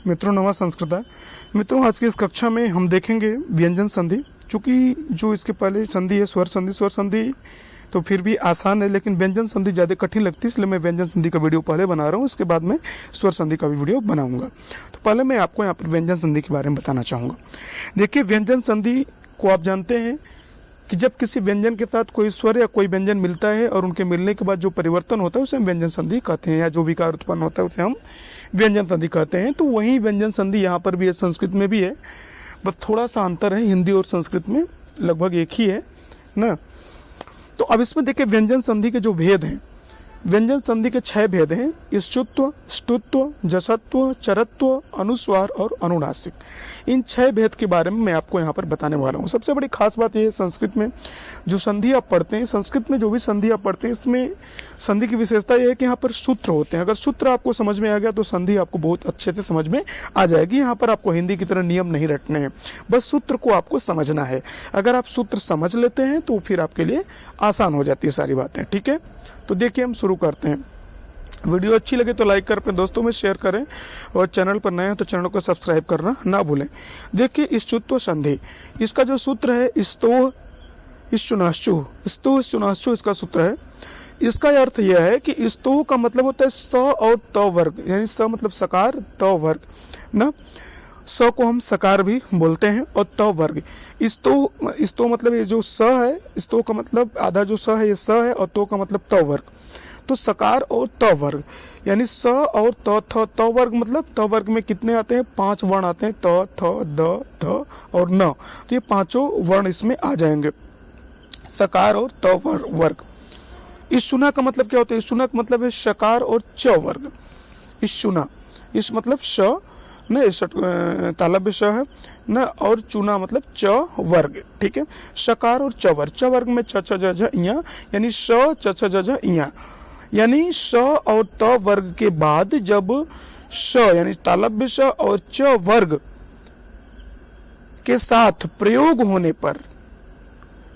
मित्रों नमः संस्कृत। मित्रों आज की इस कक्षा में हम देखेंगे व्यंजन संधि। चूँकि जो इसके पहले संधि है स्वर संधि तो फिर भी आसान है, लेकिन व्यंजन संधि ज़्यादा कठिन लगती है, इसलिए मैं व्यंजन संधि का वीडियो पहले बना रहा हूँ, उसके बाद मैं स्वर संधि का भी वीडियो बनाऊंगा। तो पहले मैं आपको यहाँ पर व्यंजन संधि के बारे में बताना चाहूँगा। देखिए व्यंजन संधि को आप जानते हैं कि जब किसी व्यंजन के साथ कोई स्वर या कोई व्यंजन मिलता है और उनके मिलने के बाद जो परिवर्तन होता है उसे हम व्यंजन संधि कहते हैं, या जो विकार उत्पन्न होता है उसे हम व्यंजन संधि कहते हैं। तो वही व्यंजन संधि यहाँ पर भी है, संस्कृत में भी है, बस थोड़ा सा अंतर है, हिंदी और संस्कृत में लगभग एक ही है ना। तो अब इसमें देखिए व्यंजन संधि के जो भेद हैं, व्यंजन संधि के 6 भेद हैं: ष्टुत्व, ष्टुत्व, जसत्व, चरत्व, अनुस्वार और अनुनासिक। इन 6 भेद के बारे में मैं आपको यहाँ पर बताने वाला हूँ। सबसे बड़ी खास बात यह है, संस्कृत में जो संधि आप पढ़ते हैं, संस्कृत में जो भी संधि आप पढ़ते हैं, इसमें संधि की विशेषता यह है कि यहाँ पर सूत्र होते हैं। अगर सूत्र आपको समझ में आ गया तो संधि आपको बहुत अच्छे से समझ में आ जाएगी। यहाँ पर आपको हिंदी की तरह नियम नहीं रटने हैं, बस सूत्र को आपको समझना है। अगर आप सूत्र समझ लेते हैं तो फिर आपके लिए आसान हो जाती है सारी बातें। ठीक है, तो देखिए हम शुरू करते हैं। वीडियो अच्छी लगे तो लाइक कर अपने दोस्तों में शेयर करें, और चैनल पर नए हैं तो चैनल को सब्सक्राइब करना ना भूलें। देखिए ष्टुत्व संधि, इसका जो सूत्र है स्तो ष्टुनाश्चु इसका सूत्र है। इसका अर्थ यह है कि स्तो का मतलब होता है स और त वर्ग, यानी स मतलब सकार, त वर्ग ना। स को हम सकार भी बोलते हैं और त वर्ग। स्तो मतलब ये जो स है, स्तो का मतलब आधा जो स है ये स है, और तो का मतलब त वर्ग। तो सकार और त वर्ग यानी स और त थ। त वर्ग मतलब त वर्ग में कितने आते हैं? 5 वर्ण आते हैं, त थ द ध और न। तो ये 5 वर्ण इसमें आ जाएंगे, सकार और त वर्ग। ष्टुना का मतलब क्या होता है? ष्टुना का मतलब है शकार और च वर्ग। ष्टुना, इस मतलब श न, तालव्य श है न, और चुना मतलब च वर्ग। ठीक है, शकार और च वर्ग। च वर्ग में च छ ज झ इया, यानी श च छ ज झ इया, यानी श और त वर्ग के बाद जब श यानी तालव्य श और च वर्ग के साथ प्रयोग होने पर,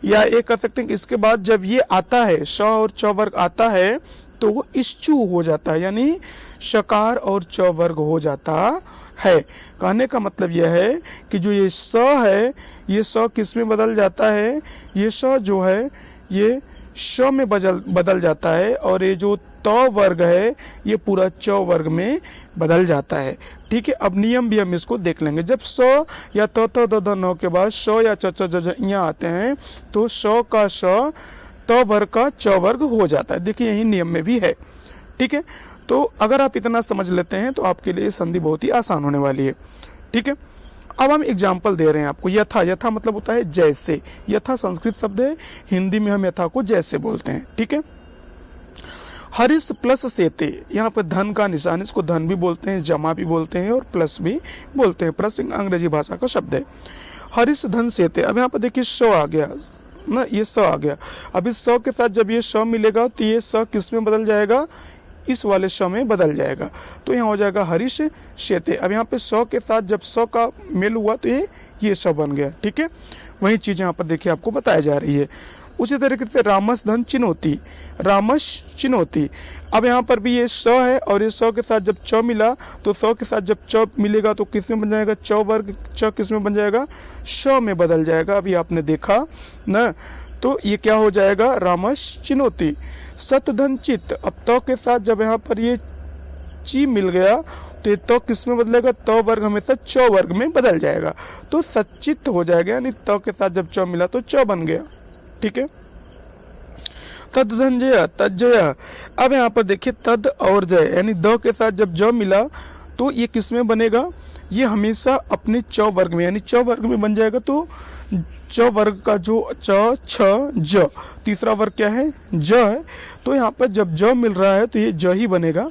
या ये कह सकते हैं कि इसके बाद जब ये आता है, श और च वर्ग आता है, तो वो इश्चु हो जाता है, यानी शकार और च वर्ग हो जाता है। कहने का मतलब यह है कि जो ये स है, ये स किस में बदल जाता है? ये स जो है ये श में बदल जाता है, और ये जो त वर्ग है ये पूरा च वर्ग में बदल जाता है। ठीक है, अब नियम भी हम इसको देख लेंगे। जब स या त थ द ध न के बाद श या च छ ज झ इया आते हैं तो श का श त वर्ग का च वर्ग हो जाता है। देखिए यही नियम में भी है। ठीक है, तो अगर आप इतना समझ लेते हैं तो आपके लिए संधि बहुत ही आसान होने वाली है। ठीक है, अब हम एग्जाम्पल दे रहे हैं आपको। यथा, यथा मतलब होता है जैसे। यथा संस्कृत शब्द है, हिंदी में हम यथा को जैसे बोलते हैं। ठीक है, हरिस प्लस सेते, यहाँ पर धन का निशान, इसको धन भी बोलते हैं, जमा भी बोलते हैं और प्लस भी बोलते हैं। प्लस अंग्रेजी भाषा का शब्द है। हरिस धन सेते। अब यहाँ पर देखिए स आ गया ना, ये स आ गया। अब इस स के साथ जब ये स मिलेगा तो ये स किस में बदल जाएगा? इस वाले स में बदल जाएगा, तो यहाँ हो जाएगा हरिश शेते। अब यहाँ पे स के साथ जब स का मेल हुआ तो ये स बन गया। ठीक है, वही चीज़ यहाँ पर देखिए आपको बताई जा रही है। उसी तरीके से रामस धन चिनोती, रामस चिनोती। अब यहाँ पर भी ये स है, और ये स के साथ जब च मिला तो स के साथ जब च मिलेगा तो किस में बन जाएगा? च वर्ग। च किस में बन जाएगा? श में बदल जाएगा। अभी आपने देखा ना, तो ये क्या हो जाएगा? रामस चिनोती। सत धन चित्त। अब त के साथ जब यहाँ पर ये ची मिल गया तो ये त किस में बदलेगा? त वर्ग हमेशा च वर्ग में बदल जाएगा, तो सच्चित हो जाएगा, यानी त के साथ जब च मिला तो च बन गया। ठीक है, तद धन जय, तद जय। अब यहाँ पर देखिए तद और जय, यानी द के साथ जब ज मिला तो ये किस में बनेगा? ये हमेशा अपने च वर्ग में, यानी च वर्ग में बन जाएगा। तो च वर्ग का जो च छ ज, तीसरा वर्ग क्या है? ज है। तो यहाँ पर जब ज मिल रहा है तो ये ज ही बनेगा।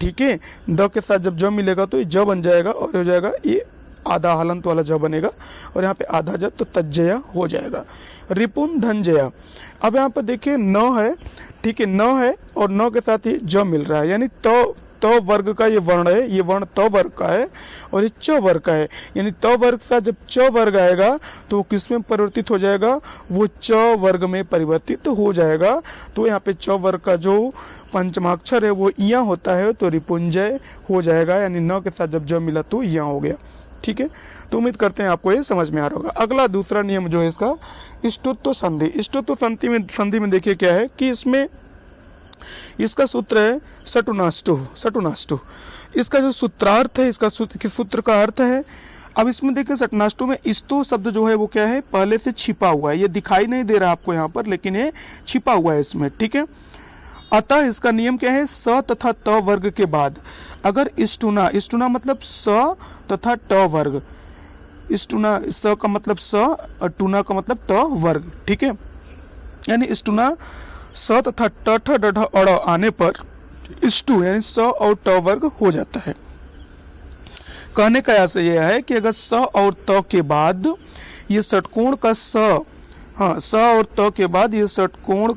ठीक है, द के साथ जब ज मिलेगा तो ये ज बन जाएगा, और हो जाएगा ये आधा हलंत वाला ज बनेगा, और यहाँ पे आधा ज, तो तज्जया हो जाएगा। रिपुन धनजया। अब यहाँ पर देखिए न है, ठीक है, न है और न के साथ ही ज मिल रहा है, यानी त त वर्ग का ये वर्ण है, ये वर्ण त वर्ग का है और ये च वर्ग का है। यानी त वर्ग का जब च वर्ग आएगा तो वो किस में परिवर्तित हो जाएगा, वो च वर्ग में परिवर्तित हो जाएगा। तो यहाँ पे च वर्ग का जो पंचमाक्षर है वो इया होता है तो रिपुंजय हो जाएगा, यानी न के साथ जब ज मिला तो इया हो गया। ठीक है, तो उम्मीद करते हैं आपको ये समझ में आ रहा होगा। अगला दूसरा नियम जो है इसका इष्टुत्व संधि। इष्टुत्व संधि में देखिए क्या है कि इसमें इसका सूत्र है सटुनाष्टु। सटुनाष्टु इसका जो सूत्रार्थ है, इसका सूत्र का अर्थ है। अब इसमें देखिए सटुनाष्टु में इस्तो शब्द जो है वो क्या है, पहले से छिपा हुआ है, ये दिखाई नहीं दे रहा आपको यहाँ पर, लेकिन ये छिपा हुआ है इसमें। ठीक है, अतः इसका नियम क्या है, स तथा त वर्ग के बाद अगर इष्टुना, इष्टुना मतलब स तथा ट वर्ग, इष्टुना स का मतलब स और टुना का मतलब त वर्ग। ठीक है, यानी इष्टुना स तथा ट ठ ड ढ अड़ आने पर इष्टु यानी स और ट वर्ग हो जाता है। कहने का आशय यह है कि अगर स और त के बाद ये षटकोण का स, हाँ स और त के बाद ये षटकोण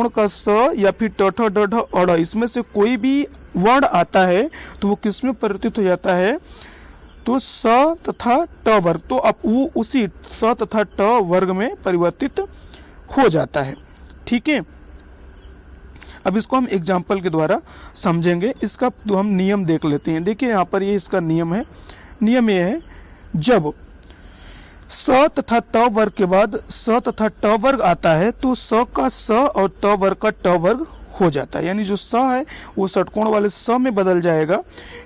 का स या फिर ट ठ ड ढ अड़ इसमें से कोई भी वर्ण आता है तो वो किस में परिवर्तित हो जाता है, तो स तथा ट वर्ग, तो अब वो उसी स तथा ट वर्ग में परिवर्तित हो जाता है। ठीक है, अब इसको हम एग्जाम्पल के द्वारा समझेंगे। इसका तो हम नियम देख लेते हैं। देखिए यहाँ पर ये इसका नियम है। नियम ये है, जब स तथा त वर्ग के बाद स तथा ट वर्ग आता है तो स का स और त वर्ग का ट वर्ग हो जाता है। यानी जो स है वो षटकोण वाले स में बदल जाएगा,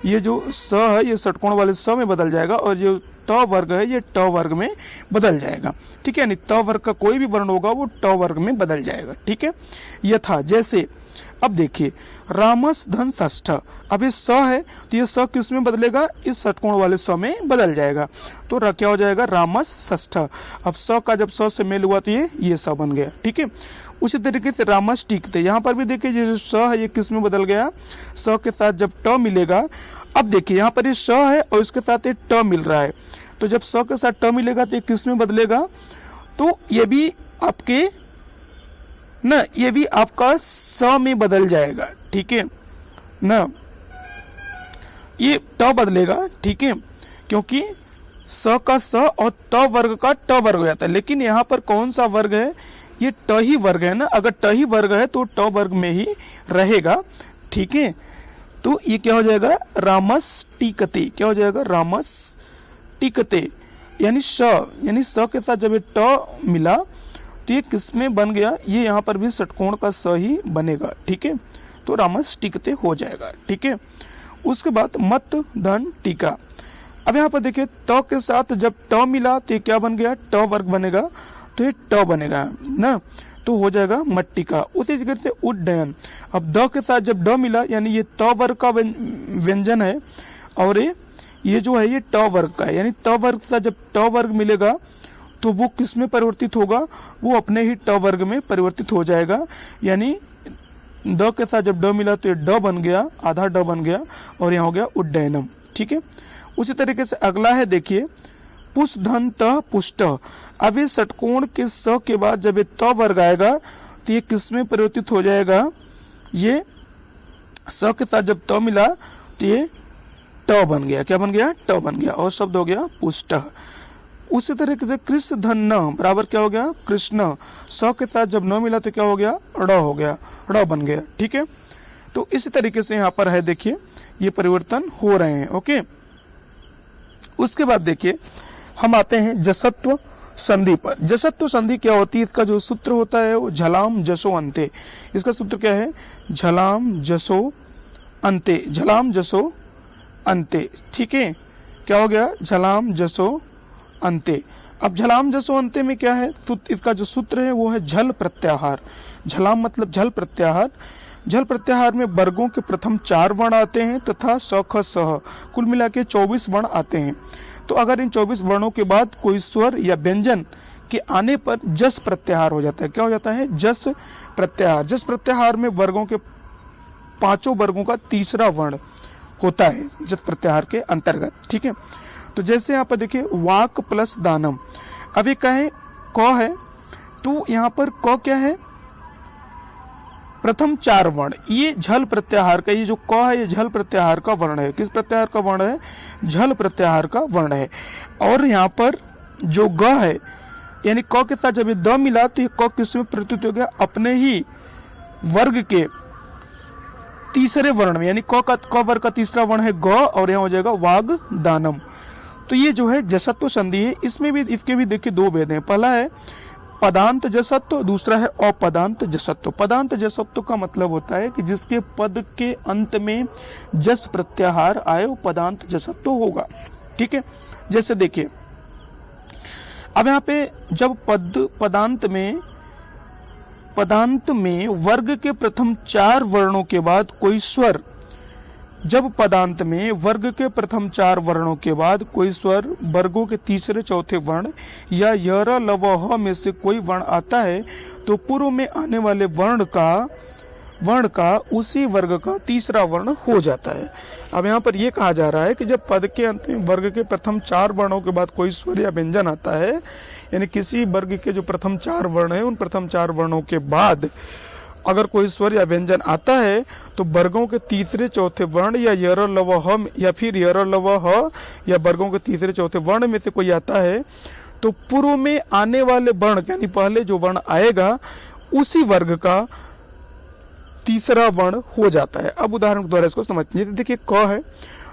ये जो स है ये षटकोण वाले स में बदल जाएगा और जो त वर्ग है ये ट वर्ग में बदल जाएगा। ठीक है, यानी त वर्ग का कोई भी वर्ण होगा वो ट वर्ग में बदल जाएगा। ठीक है, यथा जैसे अब देखिए रामस धन षष्ठ, अब ये स है तो ये स किस में बदलेगा, इस षटकोण वाले स में बदल जाएगा, तो क्या हो जाएगा रामस षष्ठ। अब स का जब स से मेल हुआ तो ये स बन गया। ठीक है, उसी तरीके से रामस टीकते, यहाँ पर भी देखिए ये जो स है ये किस में बदल गया, स के साथ जब ट मिलेगा। अब देखिए यहाँ पर ये स है और इसके साथ ये ट मिल रहा है, तो जब स के साथ ट मिलेगा तो ये किस में बदलेगा, तो ये भी आपके ना, ये भी आपका स में बदल जाएगा। ठीक है ना, ये ट बदलेगा। ठीक है, क्योंकि स का स और त वर्ग का ट वर्ग हो जाता है, लेकिन यहाँ पर कौन सा वर्ग है, ये ट ही वर्ग है ना, अगर ट ही वर्ग है तो ट वर्ग में ही रहेगा। ठीक है, तो ये क्या हो जाएगा रामस टीकते, क्या हो जाएगा रामस टीकते, यानी स के साथ जब ये ट मिला तो ये किस में बन गया, ये यहाँ पर भी षटकोण का स ही बनेगा। ठीक है, तो रामस टीकते हो जाएगा। ठीक है, उसके बाद मत धन टीका। अब यहाँ पर देखिए त के साथ जब ट मिला तो ये क्या बन गया, ट वर्ग बनेगा, तो ये ट बनेगा ना, तो हो जाएगा मट्टिका। उसी जगह से उड्डयन, अब द के साथ जब ड मिला यानी ये त वर्ग का व्यंजन है और ये जो है ये ट वर्ग का है, यानी त वर्ग के साथ जब ट वर्ग मिलेगा तो वो किस में परिवर्तित होगा, वो अपने ही ट वर्ग में परिवर्तित हो जाएगा। यानी द के साथ जब ड मिला तो ये ड बन गया, आधा ड बन गया और यहाँ हो गया उड्डयनम। ठीक है, उसी तरीके से अगला है देखिए पुष धन त पुष्ट। अब ये षटकोण के स के बाद जब ये त वर्ग आएगा तो ये किस में परिवर्तित हो जाएगा, ये स के साथ जब त मिला तो ये ट बन गया, क्या बन गया, ट बन गया और शब्द हो गया पुष्ट। उसी तरीके से कृष्ण धन न बराबर क्या हो गया कृष्ण, स के साथ जब न मिला तो क्या हो गया ड़ हो गया, ड़ बन गया। ठीक है, तो इसी तरीके से यहाँ पर है देखिए ये परिवर्तन हो रहे हैं। ओके, उसके बाद देखिए हम आते हैं जसत्व संधि पर। जसत्व संधि क्या होती है, इसका जो सूत्र होता है वो झलाम जसो अंते। इसका सूत्र क्या है, झलाम जसो अंते, झलाम जसो अंते। ठीक है, क्या हो गया झलाम जसो अंते। अब झलाम जसो अंते में क्या है, इसका जो सूत्र है वो है झल प्रत्याहार। झलाम मतलब झल प्रत्याहार। झल प्रत्याहार में वर्गों के प्रथम 4 वर्ण आते हैं तथा स ख सह कुल मिला के 24 वर्ण आते हैं। तो अगर इन 24 वर्णों के बाद कोई स्वर या व्यंजन के आने पर जस प्रत्याहार हो जाता है, क्या हो जाता है जस प्रत्याहार। जस प्रत्याहार में वर्गों के 5 वर्गों का तीसरा वर्ण होता है जस प्रत्याहार के अंतर्गत। ठीक है, तो जैसे यहाँ पर देखिए वाक प्लस दानम। अभी कहें क है तो यहाँ पर क क्या है, प्रथम 4 वर्ण, ये झल प्रत्याहार का, ये जो क है ये झल प्रत्याहार का वर्ण है। किस प्रत्याहार का वर्ण है? झल प्रत्याहार का वर्ण है। और यहाँ पर जो ग है यानी क के साथ जब ये द मिला तो ये क किसमें परिवर्तित हो गया? अपने ही वर्ग के तीसरे वर्ण में, यानी क वर्ग का तीसरा वर्ण है ग और यहाँ हो जाएगा वाग्दानम। तो ये जो है जसत्व संधि है। इसमें भी, इसके भी देखिए 2 भेद हैं। पहला है पदांत जसत्व, दूसरा है अपदांत जसत्व। पदांत जसत्व का मतलब होता है कि जिसके पद के अंत में जस प्रत्याहार आए वो पदांत जसत्व होगा। ठीक है, जैसे देखिए अब यहाँ पे जब पदांत में वर्ग के प्रथम 4 वर्णों के बाद कोई स्वर, जब पदांत में वर्ग के प्रथम 4 वर्णों के बाद कोई स्वर वर्गों के तीसरे चौथे वर्ण या यर लव ह में से कोई वर्ण आता है तो पूर्व में आने वाले वर्ण का उसी वर्ग का तीसरा वर्ण हो जाता है। अब यहाँ पर यह कहा जा रहा है कि जब पद के अंत में वर्ग के प्रथम 4 वर्णों के बाद कोई स्वर या व्यंजन आता है, यानी किसी वर्ग के जो प्रथम 4 वर्ण है उन प्रथम 4 वर्णों के बाद अगर कोई स्वर या व्यंजन आता है तो वर्गों के तीसरे चौथे वर्ण या यर लव ह या फिर यर लव ह या वर्गों के तीसरे चौथे वर्ण में से कोई आता है तो पूर्व में आने वाले वर्ण यानी पहले जो वर्ण आएगा उसी वर्ग का तीसरा वर्ण हो जाता है। अब उदाहरण के द्वारा इसको समझते हैं। देखिए क है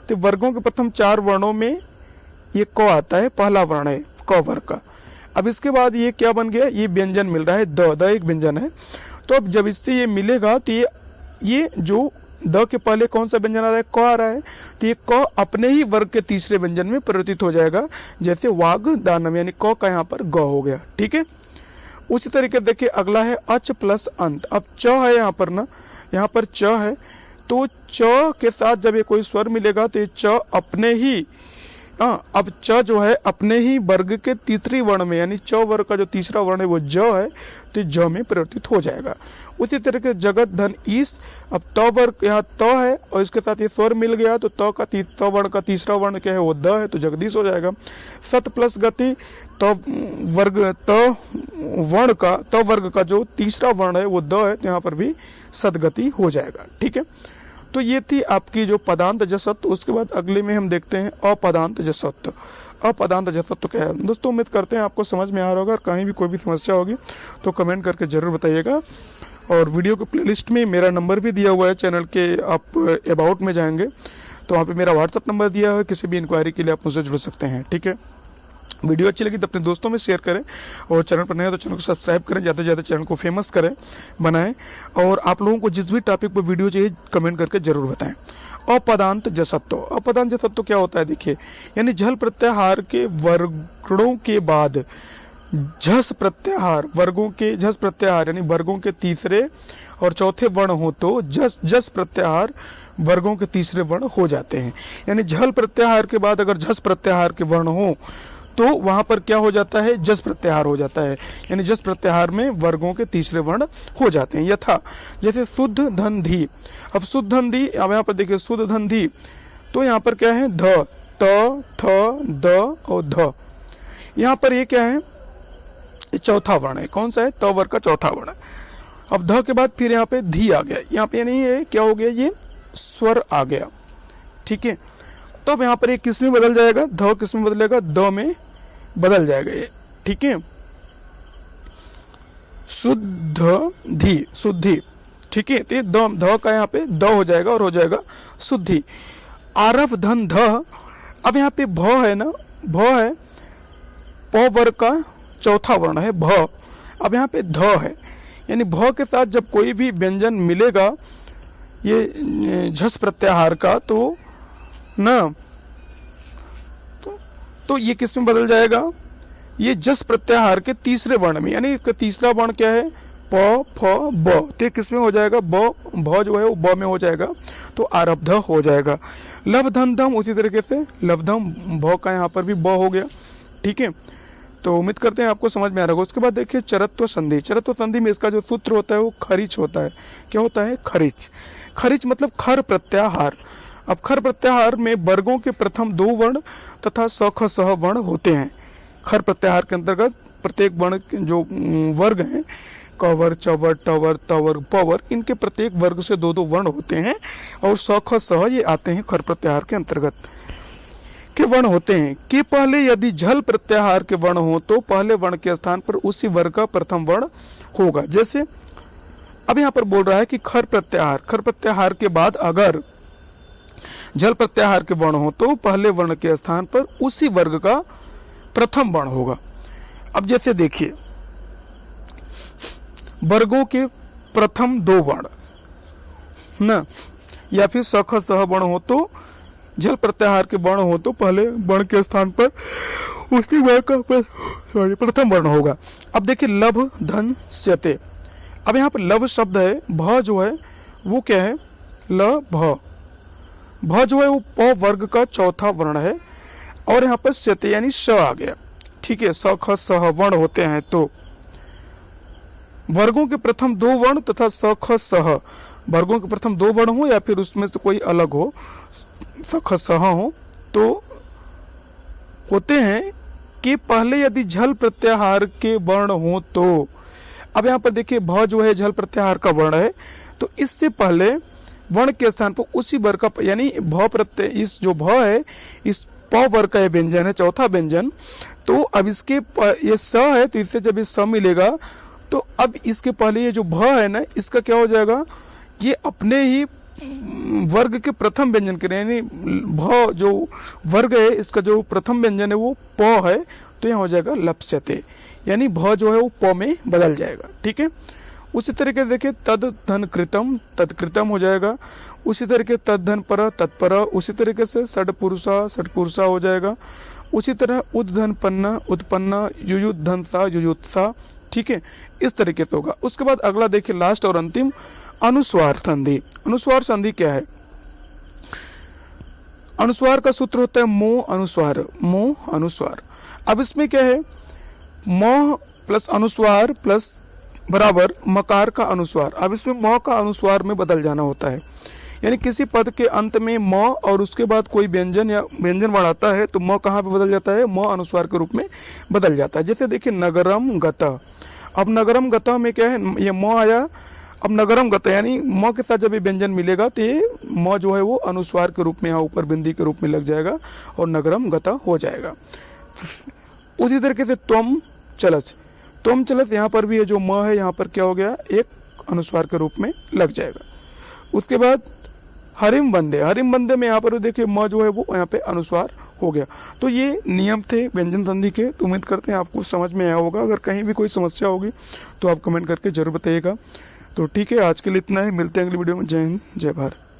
तो वर्गों के प्रथम 4 वर्णों में ये क आता है, पहला वर्ण है क वर्ग का। अब इसके बाद ये क्या बन गया? ये व्यंजन मिल रहा है द एक व्यंजन है। तो अब जब इससे ये मिलेगा तो ये जो द के पहले कौन सा व्यंजन आ रहा है? क आ रहा है। तो ये क अपने ही वर्ग के तीसरे व्यंजन में परिवर्तित हो जाएगा, जैसे वाग्दानम, यानी क का यहाँ पर ग हो गया। ठीक है, उसी तरीके देखिए अगला है अच प्लस अंत। अब च है यहाँ पर ना, यहाँ पर च है तो च के साथ जब ये कोई स्वर मिलेगा तो ये च अपने ही अब च जो है अपने ही वर्ग के तीसरी वर्ण में, यानी च वर्ग का जो तीसरा वर्ण है वो ज है तो ज में परिवर्तित हो जाएगा। उसी तरीके जगत धन ईस, अब त वर्ग यहाँ त है और इसके साथ ये स्वर मिल गया तो त वर्ण का तीसरा वर्ण क्या है? वो द है तो जगदीश हो जाएगा। सत प्लस गति, त वर्ग का जो तीसरा वर्ण है वो द है तो यहाँ पर भी सदगति हो जाएगा। ठीक है, तो ये थी आपकी जो पदांत जसत्व। उसके बाद अगले में हम देखते हैं अपदांत जसत्व। अपदांत जसत्व क्या है? दोस्तों उम्मीद करते हैं आपको समझ में आ रहा होगा। और कहीं भी कोई भी समस्या होगी तो कमेंट करके जरूर बताइएगा। और वीडियो के प्लेलिस्ट में मेरा नंबर भी दिया हुआ है, चैनल के आप अबाउट में जाएंगे तो वहाँ पे मेरा व्हाट्सअप नंबर दिया है, किसी भी इंक्वायरी के लिए आप मुझसे जुड़ सकते हैं। ठीक है, वीडियो अच्छी लगी तो अपने दोस्तों में शेयर करें और चैनल पर नए हो तो चैनल को सब्सक्राइब करें, ज़्यादा से ज़्यादा चैनल को फेमस करें, बनाएं। और आप लोगों को जिस भी टॉपिक पर वीडियो चाहिए कमेंट करके जरूर बताएं। अपदांत जसत्व। अपदांत जसत्व क्या होता है? देखिए, यानी झल प्रत्याहार के वर्गों के बाद झस प्रत्याहार यानी वर्गों के तीसरे और चौथे वर्ण हो तो जस प्रत्याहार वर्गों के तीसरे वर्ण हो जाते हैं। यानी झल प्रत्याहार के बाद अगर झस प्रत्याहार के वर्ण हो तो वहां पर क्या हो जाता है? जस प्रत्याहार हो जाता है। यानी जस प्रत्याहार में वर्गों के तीसरे वर्ण हो जाते हैं। यथा जैसे शुद्ध धन धी। अब शुद्ध धन धी, अब यहाँ पर देखिए शुद्ध धन धी तो यहाँ पर क्या है? ध, त, थ, द और ध। यहाँ पर ये क्या है? चौथा वर्ण है। कौन सा है? त वर्ग का चौथा वर्ण है। अब ध के बाद फिर यहाँ पे धी आ गया। यहाँ पे यानी ये क्या हो गया? ये स्वर आ गया। ठीक है, तो अब यहाँ पर ये किस में बदल जाएगा? ध किस में बदलेगा? द में बदल जाएगा ये। ठीक है, शुद्धि। ठीक है, तो ये ध का यहाँ पे द हो जाएगा और हो जाएगा शुद्धि। आरभ धन ध। अब यहाँ पे भ है ना, भ है प वर्ग का चौथा वर्ण है भ। अब यहाँ पे ध है, यानी भ के साथ जब कोई भी व्यंजन मिलेगा ये झस प्रत्याहार का तो ना तो ये किस में बदल जाएगा? ये जस प्रत्याहार के तीसरे वर्ण में, यानी इसका तीसरा वर्ण क्या है? प, फ, ब। तो किस में हो जाएगा? भ जो है वो ब में हो जाएगा तो आरब्ध हो जाएगा। लभ धन धम, उसी तरीके से लब्धम, भ का यहाँ पर भी ब हो गया। ठीक है, तो उम्मीद करते हैं आपको समझ में आ रहा होगा। उसके बाद देखिए चरत्व संधि। चरत्व संधि में इसका जो सूत्र होता है वो खरिच होता है। क्या होता है? खरिच। खरिच मतलब खर प्रत्याहार। अब खर प्रत्याहार में वर्गों के प्रथम 2 वर्ण तथा सख सह वर्ण होते हैं। खर प्रत्याहार के अंतर्गत प्रत्येक वर्ण जो वर्ग हैं, कवर, चवर, टवर, तवर, पवर, इनके प्रत्येक वर्ग से दो दो वर्ण होते हैं और स, ख, सह ये आते हैं खर प्रत्याहार के अंतर्गत के वर्ण होते हैं कि पहले यदि झल प्रत्याहार के वर्ण हो तो पहले वर्ण के स्थान पर उसी वर्ग का प्रथम वर्ण होगा। जैसे अब यहाँ पर बोल रहा है कि खर प्रत्याहार के बाद अगर झल प्रत्याहार के वर्ण हो तो पहले वर्ण के स्थान पर उसी वर्ग का प्रथम वर्ण होगा। अब जैसे देखिए वर्गों के प्रथम दो वर्ण ना, या फिर स, ख, सह वर्ण हो तो झल प्रत्याहार के वर्ण हो तो पहले वर्ण के स्थान पर उसी वर्ग का प्रथम वर्ण होगा। अब देखिए लभ, धन, स्यते। अब यहाँ पर लभ शब्द है, भ जो है वो क्या है, ल भ, भ जो है वो प वर्ग का चौथा वर्ण है और यहाँ पर स्यते यानी स आ गया। ठीक है, स, ख, सह वर्ण होते हैं तो वर्गों के प्रथम दो वर्ण तथा स, ख, सह वर्गों के प्रथम दो वर्ण हो या फिर उसमें से कोई अलग हो, स, ख, सह हो, तो होते हैं कि पहले यदि झल प्रत्याहार के वर्ण हो तो। अब यहाँ पर देखिए भ जो है झल प्रत्याहार का वर्ण है तो इससे पहले वर्ण के स्थान पर उसी वर्ग का यानी भ प्रत्यय, इस जो भ है इस प वर्ग का व्यंजन है, चौथा व्यंजन। तो अब इसके ये स है तो इससे जब ये स मिलेगा तो अब इसके पहले ये जो भ है ना इसका क्या हो जाएगा, ये अपने ही वर्ग के प्रथम व्यंजन के यानी भ जो वर्ग है इसका जो प्रथम व्यंजन है वो प है तो यहाँ हो जाएगा लप्स्यते, यानी भ जो है वो प में बदल जाएगा। ठीक है, उसी तरीके से देखिए तद धन कृतम, तत्कृतम हो जाएगा। उसी तरीके तद धन पर, तत्पर। उसी तरीके से षटपुरुषा हो जाएगा। उसी तरह उद्धन पन्ना, उत्पन्न, युयुध धन सा, युयुत्सा। ठीक है, इस तरीके से होगा। उसके बाद अगला देखिए लास्ट और अंतिम अनुस्वार संधि। अनुस्वार संधि क्या है, अनुस्वार का सूत्र होता है मोह अनुस्वार, मोह अनुस्वार। अब इसमें क्या है, मोह प्लस अनुस्वार प्लस बराबर मकार का अनुस्वार। अब इसमें म का अनुस्वार में बदल जाना होता है, यानी किसी पद के अंत में म और उसके बाद कोई व्यंजन या व्यंजन वर्ण आता है तो म कहाँ पे बदल जाता है, म अनुस्वार के रूप में बदल जाता है। जैसे देखिए नगरम गता। अब नगरम गता में क्या है, ये म आया, अब नगरम गता यानी म के साथ जब ये व्यंजन मिलेगा तो ये म जो है वो अनुस्वार के रूप में यहाँ ऊपर बिंदी के रूप में लग जाएगा और नगरम गता हो जाएगा। उसी तरीके से त्वम चलस, त्वम चलस यहाँ पर भी ये जो म है यहाँ पर क्या हो गया, एक अनुस्वार के रूप में लग जाएगा। उसके बाद हरिम बंदे, हरिम बंदे में यहाँ पर देखिए म जो है वो यहाँ पे अनुस्वार हो गया। तो ये नियम थे व्यंजन संधि के। तो उम्मीद करते हैं आपको समझ में आया होगा। अगर कहीं भी कोई समस्या होगी तो आप कमेंट करके जरूर बताइएगा। तो ठीक है, आज के लिए इतना ही, मिलते हैं अगली वीडियो में। जय हिंद, जय भारत।